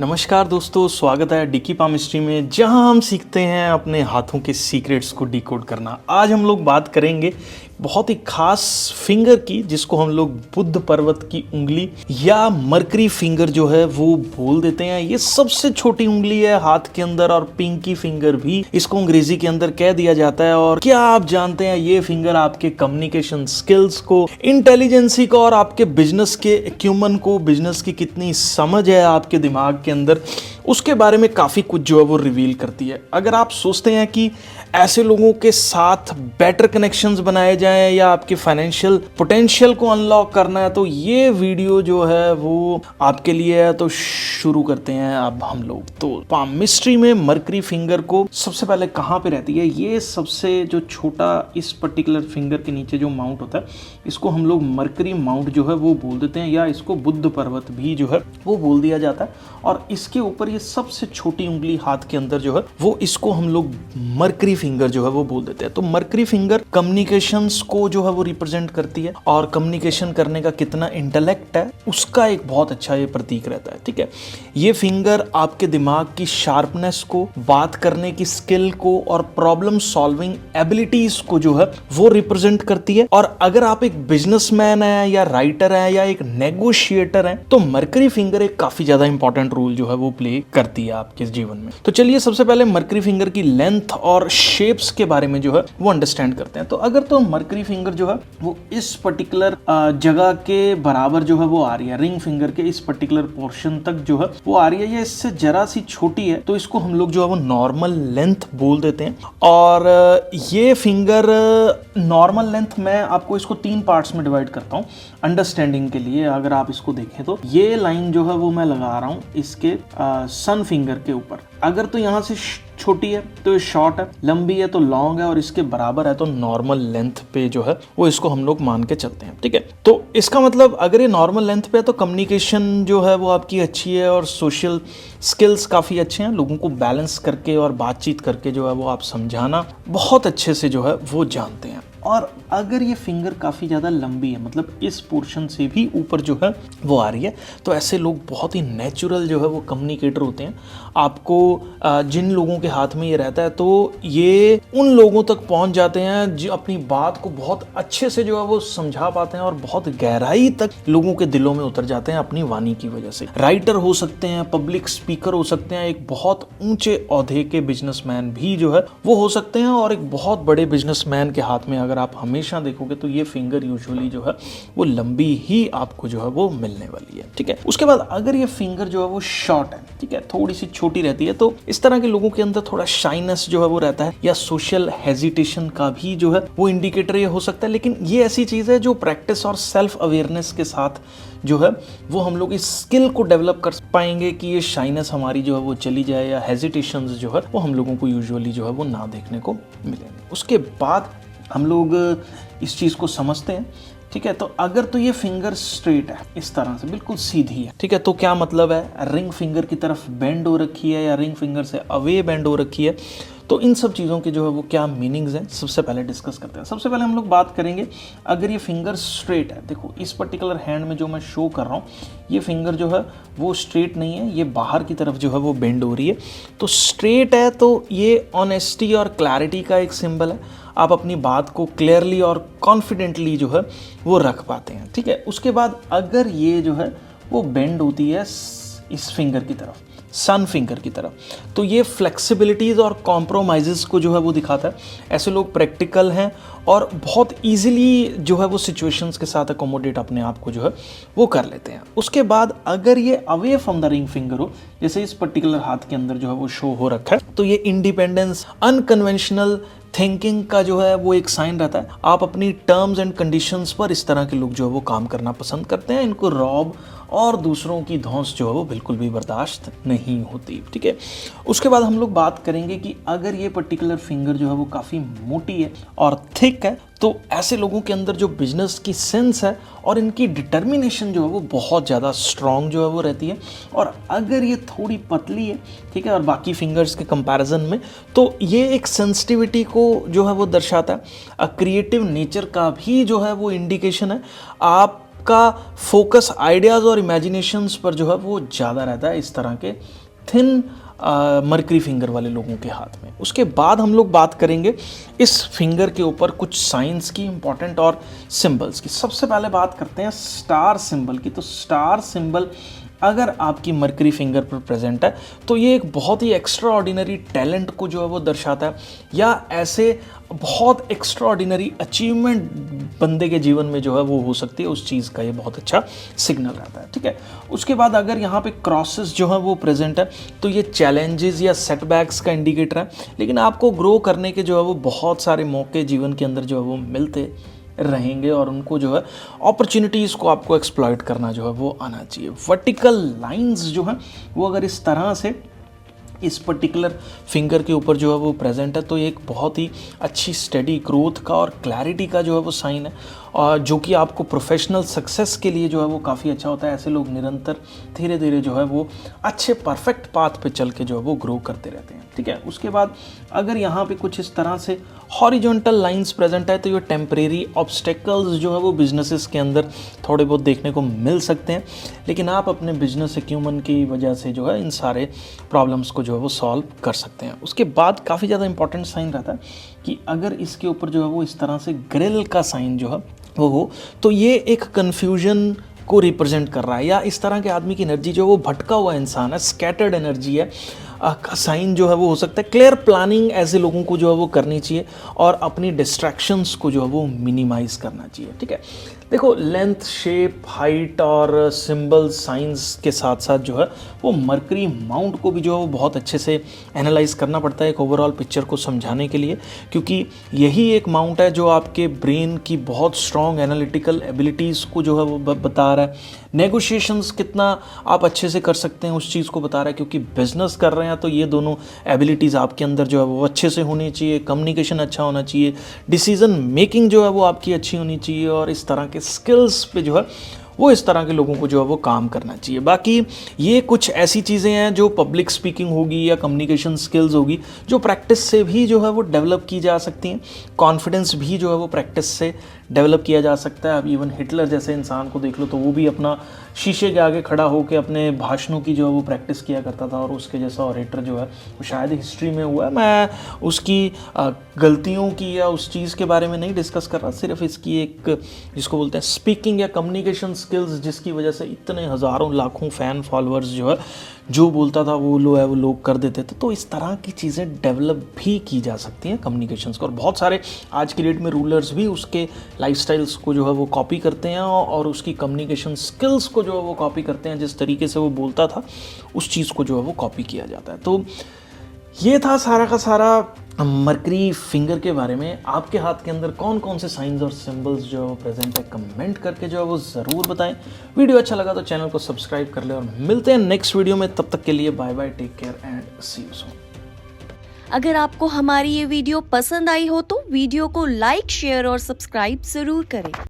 नमस्कार दोस्तों, स्वागत है डिकी पामिस्ट्री में, जहां हम सीखते हैं अपने हाथों के सीक्रेट्स को डिकोड करना। आज हम लोग बात करेंगे बहुत ही खास फिंगर की, जिसको हम लोग बुद्ध पर्वत की उंगली या मरकरी फिंगर जो है वो बोल देते हैं। ये सबसे छोटी उंगली है हाथ के अंदर, और पिंकी फिंगर भी इसको अंग्रेजी के अंदर कह दिया जाता है। और क्या आप जानते हैं, ये फिंगर आपके कम्युनिकेशन स्किल्स को, इंटेलिजेंसी को और आपके बिजनेस के एक्यूमन को, बिजनेस की कितनी समझ है आपके दिमाग के अंदर, उसके बारे में काफ़ी कुछ जो है वो रिवील करती है। अगर आप सोचते हैं कि ऐसे लोगों के साथ बेटर कनेक्शंस बनाए जाएं या आपके फाइनेंशियल पोटेंशियल को अनलॉक करना है, तो ये वीडियो जो है वो आपके लिए है। तो शुरू करते हैं अब हम लोग। तो पामिस्ट्री में मरकरी फिंगर को सबसे पहले कहाँ पे रहती है, ये सबसे जो छोटा इस पर्टिकुलर फिंगर के नीचे जो माउंट होता है, इसको हम लोग मरकरी माउंट जो है वो बोल देते हैं, या इसको बुद्ध पर्वत भी जो है वो बोल दिया जाता है। और इसके ऊपर ये सबसे छोटी उंगली हाथ के अंदर जो है वो, इसको हम लोग मरकरी फिंगर जो है वो बोल देते हैं। तो मरकरी फिंगर कम्युनिकेशंस को जो है वो रिप्रेजेंट करती है, और कम्युनिकेशन करने का कितना इंटेलेक्ट है उसका एक बहुत अच्छा ये प्रतीक रहता है। ठीक है, ये फिंगर आपके दिमाग की शार्पनेस को, बात करने की स्किल को और प्रॉब्लम सॉल्विंग एबिलिटीज को जो है वो रिप्रेजेंट करती है। और अगर आप एक बिजनेसमैन है या राइटर है या एक नेगोशिएटर है, तो मरकरी फिंगर एक काफी ज्यादा इंपॉर्टेंट रोल जो है वो प्ले करती है आपके जीवन में। तो चलिए सबसे पहले मरकरी फिंगर की लेंथ और शेप्स के बारे में जो है वो अंडरस्टैंड करते हैं। तो अगर तो मरकरी फिंगर जो है वो इस पर्टिकुलर जगह के बराबर जो है वो आ रही है, रिंग फिंगर के इस पर्टिकुलर पोर्शन तक जो है वो आ रही है, या इससे जरा सी छोटी है, तो इसको हम लोग जो है वो नॉर्मल लेंथ बोल देते हैं। और ये फिंगर नॉर्मल लेंथ, मैं आपको इसको 3 पार्ट्स में डिवाइड करता हूँ अंडरस्टैंडिंग के लिए। अगर आप इसको देखें तो ये लाइन जो है वो मैं लगा रहा हूँ इसके सन फिंगर के ऊपर। अगर तो यहाँ से छोटी है तो ये शॉर्ट है, लंबी है तो लॉन्ग है, और इसके बराबर है तो नॉर्मल लेंथ पे जो है वो इसको हम लोग मान के चलते हैं। ठीक है, तो इसका मतलब अगर ये नॉर्मल लेंथ पे है तो कम्युनिकेशन जो है वो आपकी अच्छी है, और सोशल स्किल्स काफ़ी अच्छे हैं। लोगों को बैलेंस करके और बातचीत करके जो है वो आप समझाना बहुत अच्छे से जो है वो जानते हैं। और अगर ये फिंगर काफ़ी ज़्यादा लंबी है, मतलब इस पोर्शन से भी ऊपर जो है वो आ रही है, तो ऐसे लोग बहुत ही नेचुरल जो है वो कम्युनिकेटर होते हैं। आपको जिन लोगों के हाथ में ये रहता है, तो ये उन लोगों तक पहुंच जाते हैं जो अपनी बात को बहुत अच्छे से जो है वो समझा पाते हैं, और बहुत गहराई तक लोगों के दिलों में उतर जाते हैं अपनी वाणी की वजह से। राइटर हो सकते हैं, पब्लिक स्पीकर हो सकते हैं, एक बहुत ऊंचे ओहदे के बिजनेसमैन भी जो है वो हो सकते हैं, और एक बहुत बड़े बिजनेसमैन के हाथ में अगर आप हमेशा देखोगे तो ये फिंगर यूजुअली जो है वो लंबी ही आपको जो है वो मिलने वाली है। ठीक है, उसके बाद अगर ये फिंगर जो है वो शॉर्ट है, ठीक है, थोड़ी सी छोटी रहती है, तो इस तरह के लोगों के अंदर थोड़ा शाइनेस जो है वो रहता है, या सोशल हेजिटेशन का भी जो है वो इंडिकेटर ये हो सकता है। लेकिन ये ऐसी चीज है जो प्रैक्टिस और सेल्फ अवेयरनेस के साथ जो है वो हम लोग इस स्किल को डेवलप कर पाएंगे कि ये शाइनेस हमारी जो है वो चली जाए, या हेजिटेशन जो है वो हम लोगों को यूजुअली जो है वो ना देखने को मिलेंगे। उसके बाद हम लोग इस चीज़ को समझते हैं। ठीक है, तो अगर तो ये फिंगर स्ट्रेट है, इस तरह से बिल्कुल सीधी है, ठीक है, तो क्या मतलब है, रिंग फिंगर की तरफ बेंड हो रखी है या रिंग फिंगर से अवे बेंड हो रखी है, तो इन सब चीज़ों के जो है वो क्या मीनिंग्स हैं सबसे पहले डिस्कस करते हैं। सबसे पहले हम लोग बात करेंगे, अगर ये फिंगर स्ट्रेट है, देखो इस पर्टिकुलर हैंड में जो मैं शो कर रहा हूँ, ये फिंगर जो है वो स्ट्रेट नहीं है, ये बाहर की तरफ जो है वो बेंड हो रही है। तो स्ट्रेट है तो ये ऑनेस्टी और क्लैरिटी का एक सिंबल है, आप अपनी बात को क्लियरली और कॉन्फिडेंटली जो है वो रख पाते हैं। ठीक है, उसके बाद अगर ये जो है वो बेंड होती है इस फिंगर की तरफ, सन फिंगर की तरफ, तो ये फ्लेक्सिबिलिटीज़ और कॉम्प्रोमाइज़ेस को जो है वो दिखाता है। ऐसे लोग प्रैक्टिकल हैं और बहुत इजीली जो है वो सिचुएशंस के साथ अकोमोडेट अपने आप को जो है वो कर लेते हैं। उसके बाद अगर ये away from the ring finger हो, जैसे इस पर्टिकुलर हाथ के अंदर जो है वो शो हो रखा है, तो ये इंडिपेंडेंस, अनकन्वेंशनल थिंकिंग का जो है वो एक साइन रहता है। आप अपनी टर्म्स एंड कंडीशंस पर इस तरह के लोग जो है वो काम करना पसंद करते हैं। इनको रॉब और दूसरों की धौंस जो है वो बिल्कुल भी बर्दाश्त नहीं होती। ठीक है, उसके बाद हम लोग बात करेंगे कि अगर ये पर्टिकुलर फिंगर जो है वो काफ़ी मोटी है और थिक है, तो ऐसे लोगों के अंदर जो बिजनेस की सेंस है और इनकी डिटर्मिनेशन जो है वो बहुत ज़्यादा स्ट्रॉन्ग जो है वो रहती है। और अगर ये थोड़ी पतली है, ठीक है, और बाकी फिंगर्स के कंपैरिजन में, तो ये एक सेंसिटिविटी को जो है वो दर्शाता है। क्रिएटिव नेचर का भी जो है वो इंडिकेशन है। आप आपका फोकस आइडियाज़ और इमेजिनेशंस पर जो है वो ज़्यादा रहता है इस तरह के थिन मर्करी फिंगर वाले लोगों के हाथ में। उसके बाद हम लोग बात करेंगे इस फिंगर के ऊपर कुछ साइंस की इंपॉर्टेंट और सिंबल्स की। सबसे पहले बात करते हैं स्टार सिंबल की। तो स्टार सिंबल अगर आपकी मर्करी फिंगर पर प्रेजेंट है तो ये एक बहुत ही एक्स्ट्रा ऑर्डिनरी टैलेंट को जो है वो दर्शाता है, या ऐसे बहुत एक्स्ट्रा ऑर्डिनरी अचीवमेंट बंदे के जीवन में जो है वो हो सकती है, उस चीज़ का ये बहुत अच्छा सिग्नल रहता है। ठीक है, उसके बाद अगर यहाँ पे क्रॉसेस जो है वो प्रेजेंट है तो ये चैलेंजेस या सेटबैक्स का इंडिकेटर है, लेकिन आपको ग्रो करने के जो है वो बहुत सारे मौके जीवन के अंदर जो है वो मिलते रहेंगे और उनको जो है अपॉर्चुनिटीज़ को आपको एक्सप्लॉइट करना जो है वो आना चाहिए। वर्टिकल लाइंस जो है वो अगर इस तरह से इस पर्टिकुलर फिंगर के ऊपर जो है वो प्रेजेंट है तो ये एक बहुत ही अच्छी स्टडी ग्रोथ का और क्लैरिटी का जो है वो साइन है, और जो कि आपको प्रोफेशनल सक्सेस के लिए जो है वो काफ़ी अच्छा होता है। ऐसे लोग निरंतर धीरे धीरे जो है वो अच्छे परफेक्ट पाथ पे चल के जो है वो ग्रो करते रहते हैं। ठीक है, उसके बाद अगर यहाँ पे कुछ इस तरह से हॉरिजॉन्टल लाइंस प्रेजेंट है तो ये टेम्परेरी ऑब्स्टेकल्स जो है वो बिजनेसेस के अंदर थोड़े बहुत देखने को मिल सकते हैं, लेकिन आप अपने बिजनेस एक्यूमन की वजह से जो है इन सारे प्रॉब्लम्स को जो है वो सॉल्व कर सकते हैं। उसके बाद काफ़ी ज़्यादा इंपॉर्टेंट साइन रहता है कि अगर इसके ऊपर जो है वो इस तरह से ग्रिल का साइन जो है वो हो तो ये एक कन्फ्यूजन को रिप्रेजेंट कर रहा है, या इस तरह के आदमी की एनर्जी जो वो भटका हुआ इंसान है, स्कैटर्ड एनर्जी है का साइन जो है वो हो सकता है। क्लियर प्लानिंग ऐसे लोगों को जो है वो करनी चाहिए और अपनी डिस्ट्रैक्शंस को जो है वो मिनिमाइज करना चाहिए। ठीक है, देखो लेंथ, शेप, हाइट और सिंबल साइंस के साथ साथ जो है वो मर्करी माउंट को भी जो है वो बहुत अच्छे से एनालाइज करना पड़ता है एक ओवरऑल पिक्चर को समझाने के लिए, क्योंकि यही एक माउंट है जो आपके ब्रेन की बहुत स्ट्रॉन्ग एनालिटिकल एबिलिटीज़ को जो है वो बता रहा है, नेगोशिएशंस कितना आप अच्छे से कर सकते हैं उस चीज़ को बता रहा है, क्योंकि बिजनेस कर रहे हैं तो ये दोनों एबिलिटीज़ आपके अंदर जो है वो अच्छे से होनी चाहिए, कम्युनिकेशन अच्छा होना चाहिए, डिसीजन मेकिंग जो है वो आपकी अच्छी होनी चाहिए, और इस तरह के स्किल्स पे जो है वो इस तरह के लोगों को जो है वो काम करना चाहिए। बाकी ये कुछ ऐसी चीज़ें हैं जो पब्लिक स्पीकिंग होगी या कम्युनिकेशन स्किल्स होगी जो प्रैक्टिस से भी जो है वो डेवलप की जा सकती हैं। कॉन्फिडेंस भी जो है वो प्रैक्टिस से डेवलप किया जा सकता है। अब इवन हिटलर जैसे इंसान को देख लो तो वो भी अपना शीशे के आगे खड़ा होकर अपने भाषणों की जो है वो प्रैक्टिस किया करता था, और उसके जैसा ऑरेटर जो है वो शायद हिस्ट्री में हुआ है। मैं उसकी गलतियों की या उस चीज़ के बारे में नहीं डिस्कस कर रहा, सिर्फ इसकी एक जिसको बोलते हैं स्पीकिंग या कम्युनिकेशन स्किल्स, जिसकी वजह से इतने हज़ारों लाखों फ़ैन फॉलोअर्स जो है जो बोलता था वो लोग कर देते थे। तो इस तरह की चीज़ें डेवलप भी की जा सकती हैं कम्युनिकेशंस को, और बहुत सारे आज की डेट में रूलर्स भी उसके लाइफस्टाइल्स को जो है वो कॉपी करते हैं और उसकी कम्युनिकेशन स्किल्स को जो है वो कॉपी करते हैं। जिस तरीके से वो बोलता था उस चीज़ को जो है वो कॉपी किया जाता है। तो ये था सारा का सारा मर्करी फिंगर के बारे में। आपके हाथ के अंदर कौन कौन से साइंस और सिंबल्स जो है वो प्रेजेंट है, कमेंट करके जो है वो ज़रूर बताएं। वीडियो अच्छा लगा तो चैनल को सब्सक्राइब कर ले, और मिलते हैं नेक्स्ट वीडियो में। तब तक के लिए bye bye, take care and see you soon. अगर आपको हमारी ये वीडियो पसंद आई हो तो वीडियो को लाइक, शेयर और सब्सक्राइब जरूर करें।